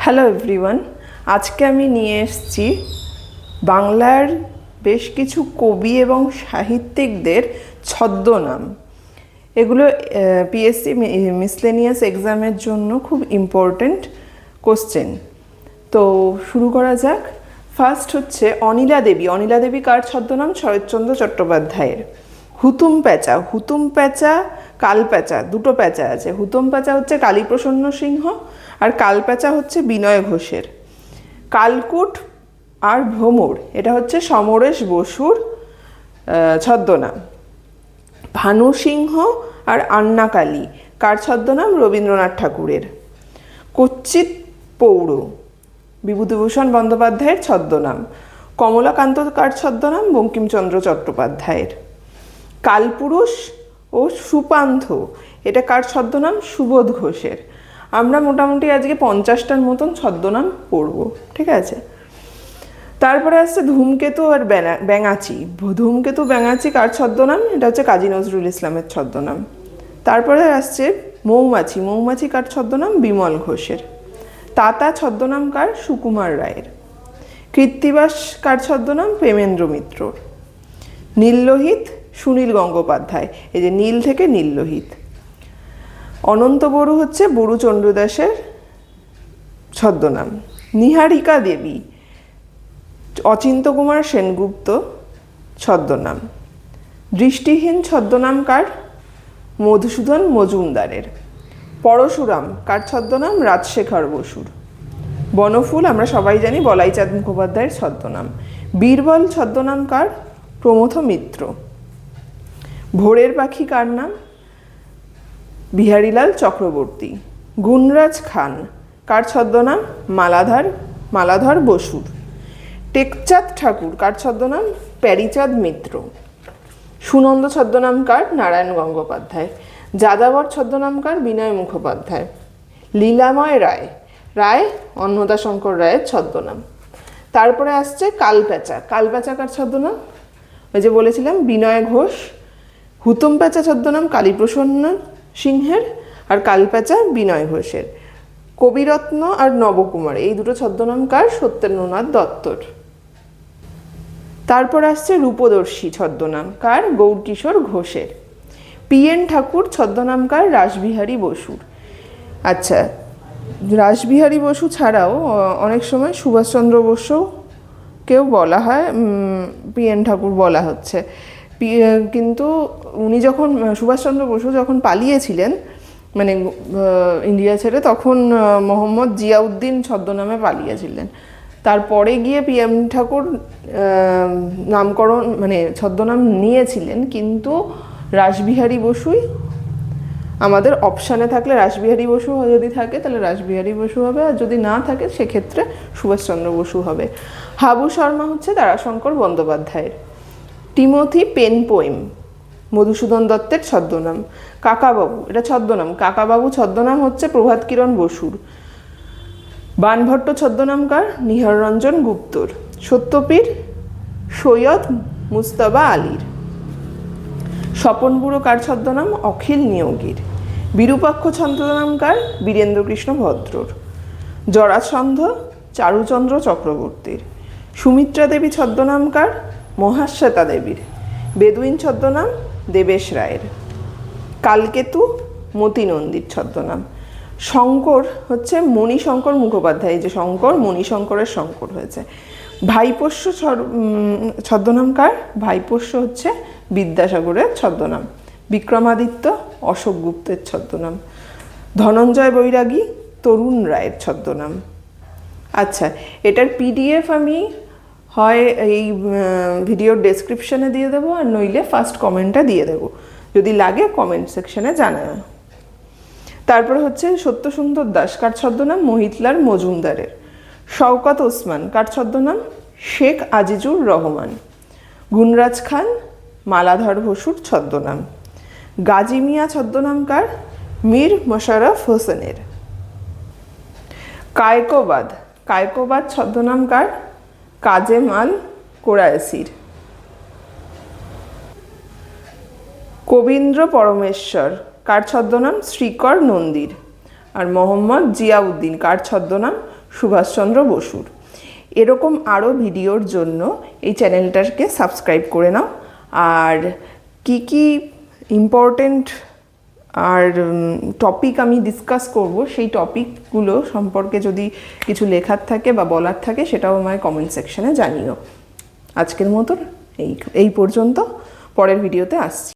Hello everyone, আজকে আমি নিয়ে এসেছি বাংলার বেশ কিছু কবি এবং সাহিত্যিকদের ছদ্মনাম। এগুলো পিএসসি মিসলেনিয়াস এক্সামের জন্য খুব ইম্পর্ট্যান্ট কোশ্চেন। তো শুরু করা যাক। ফার্স্ট হচ্ছে অনিলা দেবী। অনিলা দেবী কার ছদ্মনাম? শরৎচন্দ্র চট্টোপাধ্যায়ের। হুতুম প্যাঁচা। হুতুম প্যাঁচা, কাল প্যাঁচা, দুটো প্যাঁচা আছে। হুতুম প্যাঁচা হচ্ছে কালীপ্রসন্ন সিংহ আর কাল প্যাঁচা হচ্ছে বিনয় ঘোষের। কালকুট আর ভ্রমর, এটা হচ্ছে সমরেশ বসুর ছদ্মনাম। ভানু সিংহ আর আন্নাকালী কার ছদ্মনাম? রবীন্দ্রনাথ ঠাকুরের। কচ্চিৎ পৌর বিভূতিভূষণ বন্দ্যোপাধ্যায়ের ছদ্মনাম। কমলাকান্ত কার ছদ্মনাম? বঙ্কিমচন্দ্র চট্টোপাধ্যায়ের। কালপুরুষ ও সুপান্থ, এটা কার ছদ্মনাম? সুবোধ ঘোষের। আমরা মোটামুটি আজকে 50টার মতন ছদ্মনাম পড়ব, ঠিক আছে? তারপরে আসছে ধূমকেতু আর ব্যাঙাচি। ধূমকেতু ব্যাঙাচি কার ছদ্মনাম? এটা হচ্ছে কাজী নজরুল ইসলামের ছদ্মনাম। তারপরে আসছে মৌমাছি। মৌমাছি কার ছদ্মনাম? বিমল ঘোষের। তাতা ছদ্মনাম কার? সুকুমার রায়ের। কৃত্তিবাস কার ছদ্মনাম? প্রেমেন্দ্র মিত্রর। নীললোহিত সুনীল গঙ্গোপাধ্যায়, এই যে নীল থেকে নীললোহিত। অনন্ত বড়ু হচ্ছে বড়ুচন্দ্র দাসের ছদ্মনাম। নিহারিকা দেবী অচিন্ত কুমার সেনগুপ্ত ছদ্মনাম। দৃষ্টিহীন ছদ্মনাম কার? মধুসূদন মজুমদারের। পরশুরাম কার ছদ্মনাম? রাজশেখর বসুর। বনফুল আমরা সবাই জানি বলাইচাঁদ মুখোপাধ্যায়ের ছদ্মনাম। বীরবল ছদ্মনাম কার? প্রমথ মিত্র। ভোরের পাখি কার নাম? বিহারীলাল চক্রবর্তী। গুণরাজ খান কার ছদ্মনাম? মালাধর বসুর। টেকচাঁদ ঠাকুর কার ছদ্মনাম? প্যারীচাঁদ মিত্র। সুনন্দ ছদ্মনাম কার? নারায়ণ গঙ্গোপাধ্যায়। যাযাবর ছদ্মনাম কার? বিনয় মুখোপাধ্যায়। লীলাময় রায় অন্নদাশঙ্কর রায়ের ছদ্মনাম। তারপরে আসছে কালপ্যাঁচা। কালপ্যাঁচা কার ছদ্মনাম? ওই যে বলেছিলাম বিনয় ঘোষ। হুতুম প্যাঁচা ছদ্মনাম কালীপ্রসন্ন সিংহের আর কালপ্যাঁচা বিনয় ঘোষের। কবিরত্ন আর নবকুমার, এই দুটো ছদ্মনাম কার? সত্যেন্দ্রনাথ দত্তর। তারপর আসছে রূপদর্শী ছদ্মনাম কার? গৌরকিশোর ঘোষের। পিএন ঠাকুর ছদ্মনাম কার? রাসবিহারী বসুর। আচ্ছা, রাসবিহারী বসু ছাড়াও অনেক সময় সুভাষচন্দ্র বসুকেও বলা হয়, পিএন ঠাকুর বলা হচ্ছে। কিন্তু উনি যখন সুভাষচন্দ্র বসু যখন পালিয়েছিলেন মানে ইন্ডিয়া ছেড়ে, তখন মোহাম্মদ জিয়াউদ্দিন ছদ্মনামে পালিয়েছিলেন। তারপরে গিয়ে পিএম ঠাকুর নামকরণ মানে ছদ্মনাম নিয়েছিলেন, কিন্তু রাসবিহারী বসুই আমাদের অপশানে থাকলে, রাসবিহারী বসু যদি থাকে তাহলে রাসবিহারী বসু হবে, আর যদি না থাকে সেক্ষেত্রে সুভাষচন্দ্র বসু হবে। হাবু শর্মা হচ্ছে তারাশঙ্কর বন্দ্যোপাধ্যায়ের। টিমোথি পেন পোয়েম মধুসূদন দত্তের ছদ্মনাম। কাকাবাবু, এটা ছদ্মনাম। কাকাবাবু ছদ্মনাম হচ্ছে প্রভাত কিরণ বসুর। বানভট্ট ছদ্মনাম কার? নিহাররঞ্জন গুপ্তর। সত্যপীর সৈয়দ মুজতবা আলীর। স্বপন বুড়ো কার ছদ্মনাম? অখিল নিয়োগীর। বিরূপাক্ষ ছদ্মনাম কার? বীরেন্দ্রকৃষ্ণ ভদ্রর। জরাসন্ধ চারুচন্দ্র চক্রবর্তীর। সুমিত্রা দেবী ছদ্মনাম কার? মহাশ্বেতা দেবীর। বেদুইন ছদ্মনাম দেবেশ রায়ের। কালকেতু মতি নন্দীর ছদ্মনাম। শঙ্কর হচ্ছে মণিশঙ্কর মুখোপাধ্যায়, যে শঙ্কর মণিশঙ্করের শঙ্কর হয়েছে। ভাইপোষ্য ছদ্মনাম কার? ভাইপোষ্য হচ্ছে বিদ্যাসাগরের ছদ্মনাম। বিক্রমাদিত্য অশোক গুপ্তের ছদ্মনাম। ধনঞ্জয় বৈরাগী তরুণ রায়ের ছদ্মনাম। আচ্ছা, এটার পিডিএফ আমি হয় এই ভিডিওর ডেসক্রিপশানে দিয়ে দেবো, আর নইলে ফার্স্ট কমেন্টটা দিয়ে দেবো, যদি লাগে কমেন্ট সেকশানে জানায়। তারপরে হচ্ছে সত্যসুন্দর দাস কার ছদ্মনাম? মোহিতলাল মজুমদারের। শওকত ওসমান কার ছদ্মনাম? শেখ আজিজুর রহমান। গুণরাজ খান মালাধর বসুর ছদ্মনাম। গাজী মিয়া ছদ্মনাম কার? মীর মোশাররফ হোসেনের। কায়কোবাদ ছদ্মনাম কার? কাজেম আল কোরায়েসির। কবীন্দ্র পরমেশ্বর কার ছদ্মনাম? শ্রীকর নন্দীর। আর মোহাম্মদ জিয়াউদ্দিন কার ছদ্মনাম? সুভাষচন্দ্র বসুর। এরকম আরও ভিডিওর জন্য এই চ্যানেলটাকে সাবস্ক্রাইব করে নাও। আর কি কি ইম্পর্টেন্ট আর টপিক আমি ডিসকাস করব, সেই টপিকগুলো সম্পর্কে যদি কিছু লেখার থাকে বা বলার থাকে সেটাও আমায় কমেন্ট সেকশনে জানিও। আজকের মতো এই পর্যন্ত, পরের ভিডিওতে আসছি।